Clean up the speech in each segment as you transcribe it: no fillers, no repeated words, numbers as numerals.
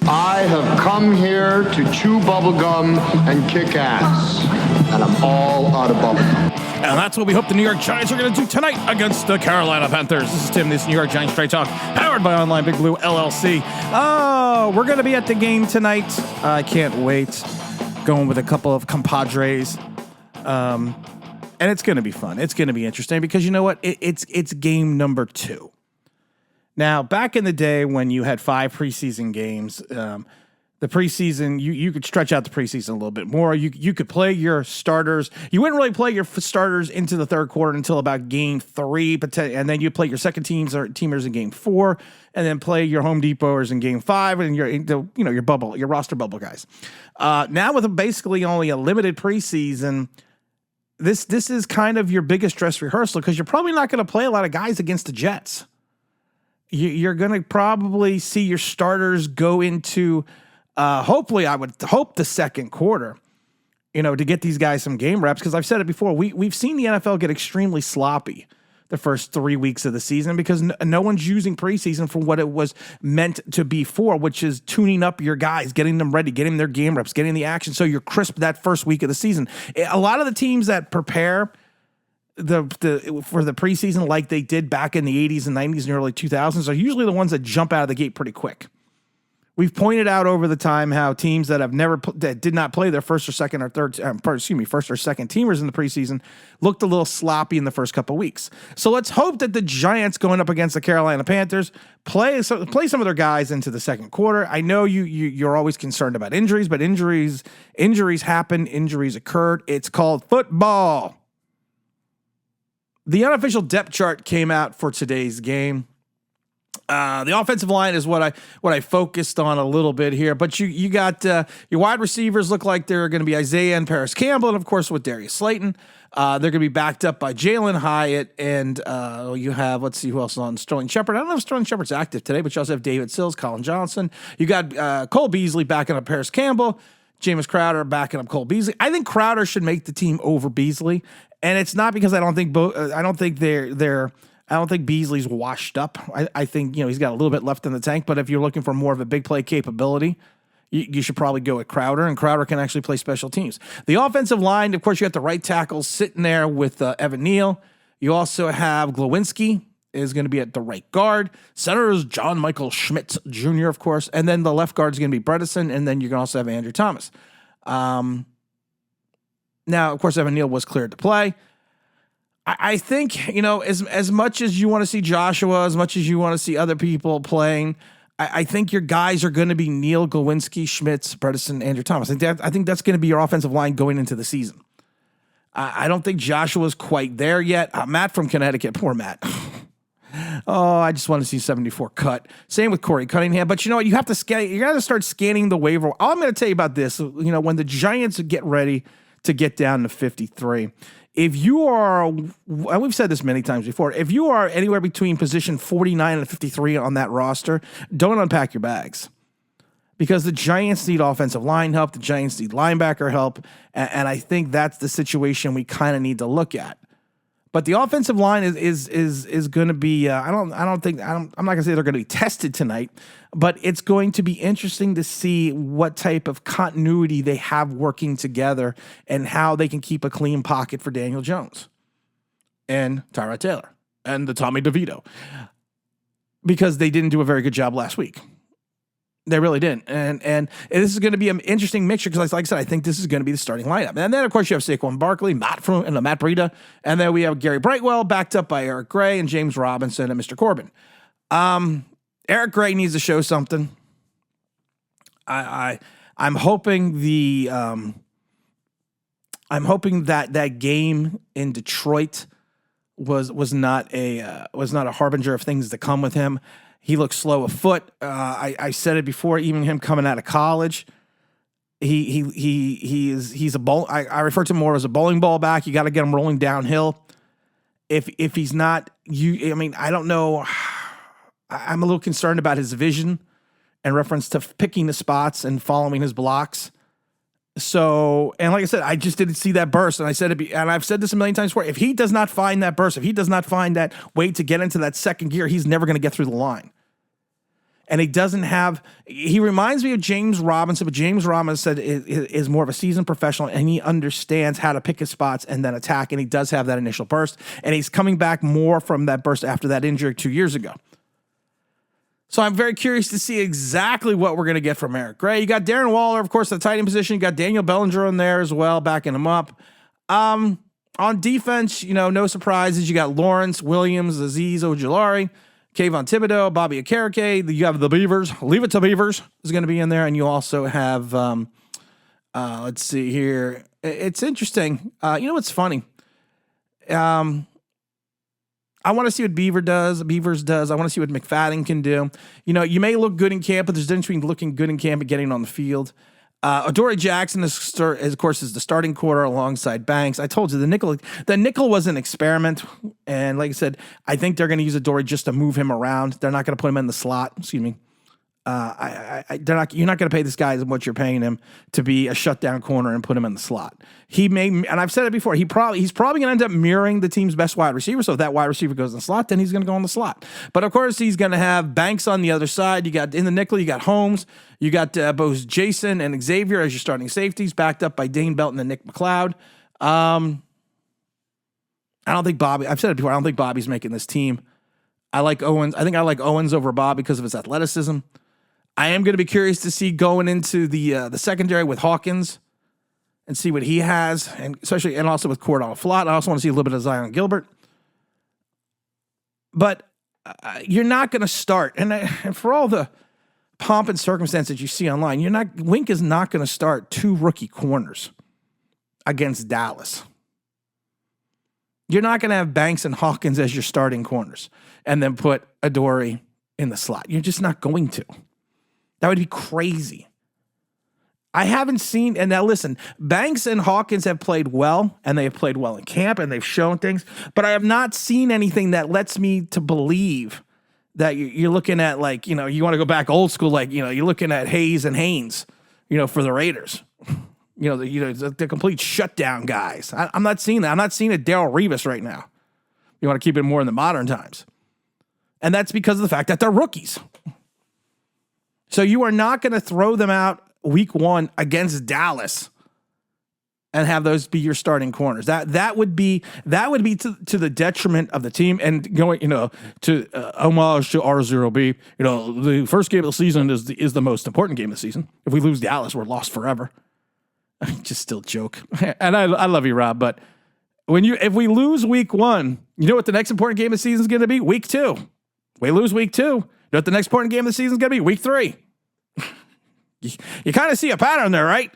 I have come here to chew bubblegum and kick ass. And I'm all out of bubblegum. And that's what we hope the New York Giants are going to do tonight against the Carolina Panthers. This is Tim, this New York Giants Straight Talk, powered by Online Big Blue LLC. Oh, we're going to be at the game tonight. I can't wait. Going with a couple of compadres. And it's going to be fun. It's going to be interesting because you know what? It's game number 2. Now, back in the day when you had 5 preseason games, the preseason, you could stretch out the preseason a little bit more. You could play your starters. You wouldn't really play your starters into the third quarter until about game 3, and then you play your second teamers in game 4, and then play your Home Depoters in game 5, and your bubble, your roster bubble guys. Now with basically only a limited preseason, this is kind of your biggest dress rehearsal because you're probably not going to play a lot of guys against the Jets. You're going to probably see your starters go into. Hopefully, I would hope the second quarter, to get these guys some game reps. Because I've said it before, we've seen the NFL get extremely sloppy the first 3 weeks of the season because no one's using preseason for what it was meant to be for, which is tuning up your guys, getting them ready, getting their game reps, getting the action so you're crisp that first week of the season. A lot of the teams that prepare for the preseason like they did back in the 80s and 90s and early 2000s are usually the ones that jump out of the gate pretty quick. We've pointed out over the time how teams that that did not play their first or second teamers in the preseason looked a little sloppy in the first couple of weeks. So let's hope that the Giants going up against the Carolina Panthers play some of their guys into the second quarter. I know you're always concerned about injuries, but injuries happen. Injuries occurred. It's called football. The unofficial depth chart came out for today's game. The offensive line is what I focused on a little bit here, but you got your wide receivers look like they're going to be Isaiah and Paris Campbell, and of course with Darius Slayton, they're going to be backed up by Jalen Hyatt, and you have, let's see who else is on, Sterling Shepard. I don't know if Sterling Shepard's active today, but you also have David Sills, Colin Johnson. You got Cole Beasley backing up Paris Campbell, Jameis Crowder backing up Cole Beasley. I think Crowder should make the team over Beasley, and it's not because I don't think Beasley's washed up. I think, he's got a little bit left in the tank, but if you're looking for more of a big play capability, you should probably go with Crowder, and Crowder can actually play special teams. The offensive line, of course, you got the right tackle sitting there with Evan Neal. You also have Glowinski is going to be at the right guard. Center is John Michael-Schmitz Jr., of course, and then the left guard is going to be Bredesen, and then you can also have Andrew Thomas. Now, of course, Evan Neal was cleared to play. I think, as much as you want to see Joshua, as much as you want to see other people playing, I think your guys are going to be Neal, Glowinski, Schmitz, Bredesen, Andrew Thomas. I think that's going to be your offensive line going into the season. I don't think Joshua's quite there yet. Matt from Connecticut, poor Matt. Oh, I just want to see 74 cut. Same with Corey Cunningham. But you know what? You got to start scanning the waiver. All I'm going to tell you about this, when the Giants get ready to get down to 53, if you are, and we've said this many times before, if you are anywhere between position 49 and 53 on that roster, don't unpack your bags. Because the Giants need offensive line help, the Giants need linebacker help, and I think that's the situation we kind of need to look at. But the offensive line is going to be. I'm not going to say they're going to be tested tonight, but it's going to be interesting to see what type of continuity they have working together and how they can keep a clean pocket for Daniel Jones and Tyrod Taylor and the Tommy DeVito, because they didn't do a very good job last week. They really didn't. And this is going to be an interesting mixture because, like I said, I think this is going to be the starting lineup. And then, of course, you have Saquon Barkley, Matt Breida, and then we have Gary Brightwell backed up by Eric Gray and James Robinson and Mr. Corbin. Eric Gray needs to show something. I'm hoping that game in Detroit was not a harbinger of things to come with him. He looks slow of foot. I said it before, even him coming out of college, he's a bowl. I refer to him more as a bowling ball back. You got to get him rolling downhill. If he's not, I don't know. I'm a little concerned about his vision in reference to picking the spots and following his blocks. So, and like I said, I just didn't see that burst. And I said it, and I've said this a million times before. If he does not find that burst, if he does not find that way to get into that second gear, he's never going to get through the line. And he reminds me of James Robinson, but James Robinson is more of a seasoned professional, and he understands how to pick his spots and then attack, and he does have that initial burst, and he's coming back more from that burst after that injury 2 years ago. So I'm very curious to see exactly what we're going to get from Eric Gray. You got Darren Waller, of course, the tight end position. You got Daniel Bellinger in there as well, backing him up. On defense, no surprises. You got Lawrence, Williams, Azeez Ojulari, Kayvon Thibodeau, Bobby Okereke. You have the Beavers. Leave it to Beavers is going to be in there. And you also have, let's see here. It's interesting. What's funny? I want to see what Beavers does. I want to see what McFadden can do. You may look good in camp, but there's a difference between looking good in camp and getting on the field. Adoree Jackson is the starting quarter alongside Banks. I told you the nickel was an experiment, and like I said, I think they're going to use Adoree just to move him around. They're not going to put him in the slot. Excuse me. You're not going to pay this guy what you're paying him to be a shutdown corner and put him in the slot. And I've said it before, he's probably going to end up mirroring the team's best wide receiver. So if that wide receiver goes in the slot, then he's going to go in the slot. But of course, he's going to have Banks on the other side. You got in the nickel, you got Holmes, you got both Jason and Xavier as your starting safeties, backed up by Dane Belton and Nick McLeod. I don't think Bobby. I've said it before. I don't think Bobby's making this team. I like Owens. I think I like Owens over Bob because of his athleticism. I am going to be curious to see going into the secondary with Hawkins and see what he has, and especially and also with Cordell Flott. I also want to see a little bit of Zion Gilbert. But you're not going to start, and for all the pomp and circumstance that you see online, Wink is not going to start 2 rookie corners against Dallas. You're not going to have Banks and Hawkins as your starting corners and then put Adoree in the slot. You're just not going to. That would be crazy. I haven't seen, and now listen, Banks and Hawkins have played well, and they have played well in camp, and they've shown things, but I have not seen anything that lets me to believe that you're looking at, like, you want to go back old school, like, you're looking at Hayes and Haynes, for the Raiders. The complete shutdown guys. I'm not seeing that. I'm not seeing a Darrelle Revis right now. You want to keep it more in the modern times. And that's because of the fact that they're rookies. So you are not going to throw them out week 1 against Dallas and have those be your starting corners. That would be to the detriment of the team, and going to homage to R0B. The first game of the season is the most important game of the season. If we lose Dallas, we're lost forever. I just still joke, and I love you, Rob, but if we lose week 1, you know what the next important game of the season is going to be? Week 2. We lose week 2. You know what the next important game of the season is going to be? Week 3. You kind of see a pattern there, right?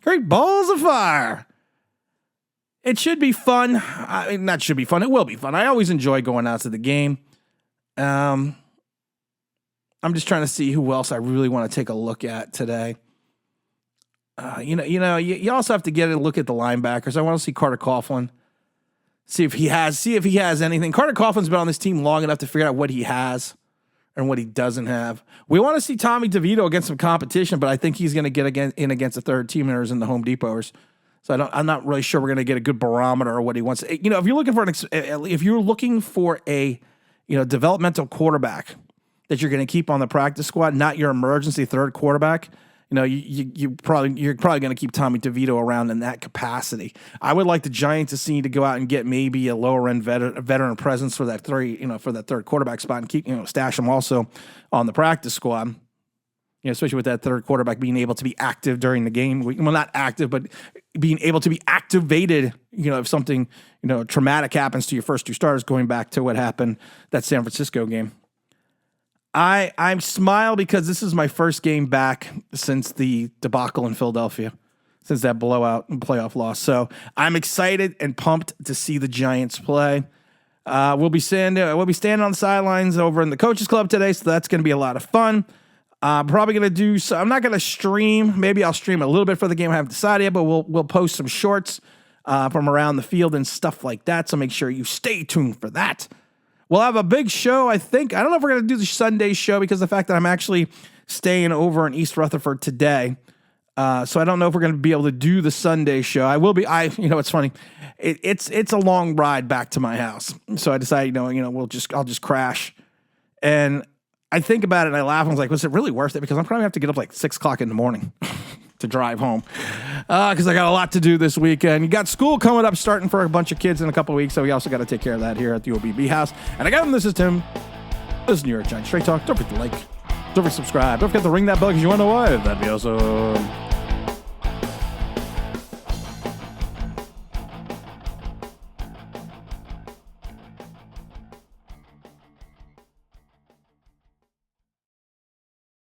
Great balls of fire. It should be fun. Not should be fun. It will be fun. I always enjoy going out to the game. I'm just trying to see who else I really want to take a look at today. You also have to get a look at the linebackers. I want to see Carter Coughlin. See if he has anything. Carter Coughlin's been on this team long enough to figure out what he has and what he doesn't have. We want to see Tommy DeVito against some competition, but I think he's going to get in against the third teamers and the Home Depots. So I'm not really sure we're going to get a good barometer of what he wants. If you're looking for a developmental quarterback that you're going to keep on the practice squad, not your emergency third quarterback, you're probably going to keep Tommy DeVito around in that capacity. I would like the Giants to go out and get maybe a lower end veteran presence for that third quarterback spot, and keep stash him also on the practice squad. Especially with that third quarterback being able to be active during the game. Well, not active, but being able to be activated. If something traumatic happens to your first 2 starters, going back to what happened that San Francisco game. I'm smile because this is my first game back since the debacle in Philadelphia, since that blowout and playoff loss. So I'm excited and pumped to see the Giants play. We'll be standing on the sidelines over in the Coaches Club today, so that's going to be a lot of fun. I'm probably going to do so. I'm not going to stream. Maybe I'll stream a little bit for the game. I haven't decided yet, but we'll post some shorts from around the field and stuff like that. So make sure you stay tuned for that. We'll have a big show, I think. I don't know if we're going to do the Sunday show because of the fact that I'm actually staying over in East Rutherford today. So I don't know if we're going to be able to do the Sunday show. I will be. It's funny. It's a long ride back to my house. So I decided, I'll just crash. And I think about it and I laugh. I was like, was it really worth it? Because I'm probably have to get up like 6 o'clock in the morning to drive home because I got a lot to do this weekend. You got school coming up, starting for a bunch of kids in a couple of weeks, so we also got to take care of that here at the OBB house. And again, this is Tim. This is New York Giants Straight Talk. Don't forget to like, don't forget to subscribe, don't forget to ring that bell because you want to know why. That'd be awesome.